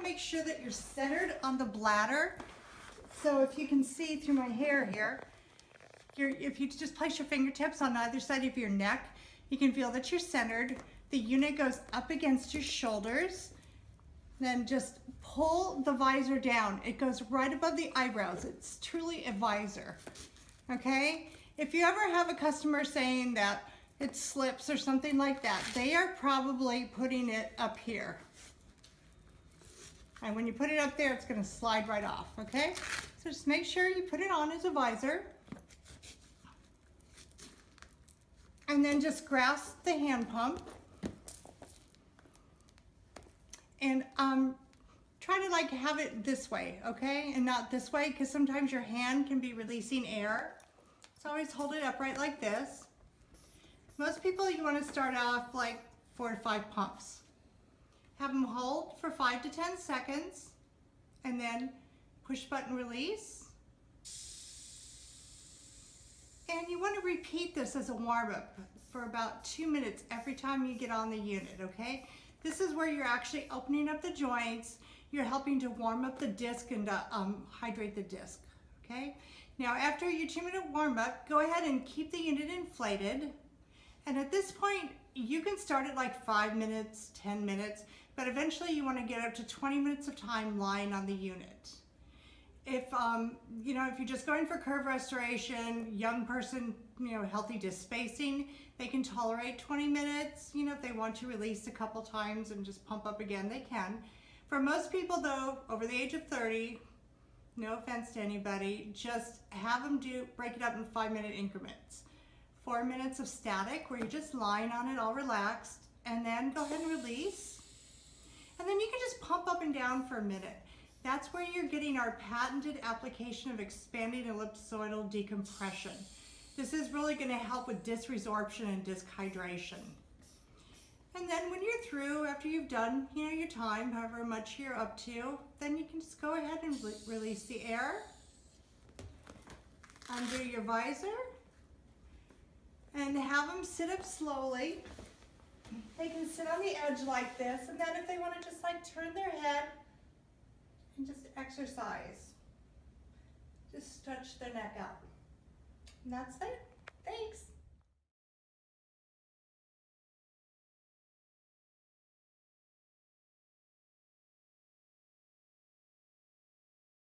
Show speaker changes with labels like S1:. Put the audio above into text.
S1: make sure that you're centered on the bladder. So if you can see through my hair here, if you just place your fingertips on either side of your neck, you can feel that you're centered. The unit goes up against your shoulders. Then just pull the visor down. It goes right above the eyebrows. It's truly a visor, okay? If you ever have a customer saying that it slips or something like that, they are probably putting it up here. And when you put it up there, it's gonna slide right off, okay? So just make sure you put it on as a visor. And then just grasp the hand pump. And try to like have it this way, okay? And not this way, because sometimes your hand can be releasing air. So always hold it upright like this. Most people, you want to start off like 4 to 5 pumps. Have them hold for 5 to 10 seconds, and then push button release. And you want to repeat this as a warm-up for about 2 minutes every time you get on the unit, okay? This is where you're actually opening up the joints. You're helping to warm up the disc and hydrate the disc, okay? Now, after your 2-minute warm-up, go ahead and keep the unit inflated. And at this point, you can start at like 5 minutes, 10 minutes, but eventually you want to get up to 20 minutes of time lying on the unit. If, you know, if you're just going for curve restoration, young person, you know, healthy disc spacing, they can tolerate 20 minutes. You know, if they want to release a couple times and just pump up again, they can. For most people though, over the age of 30, no offense to anybody, just have them break it up in 5-minute increments. 4 minutes of static where you're just lying on it all relaxed, and then go ahead and release. And then you can just pump up and down for a minute. That's where you're getting our patented application of expanding ellipsoidal decompression. This is really going to help with disc resorption and disc hydration. And then when you're through, after you've done, you know, your time, however much you're up to, then you can just go ahead and release the air. Undo your visor. And have them sit up slowly. They can sit on the edge like this, and then if they want to just like turn their head and just exercise. Just stretch their neck out. And that's it. Thanks.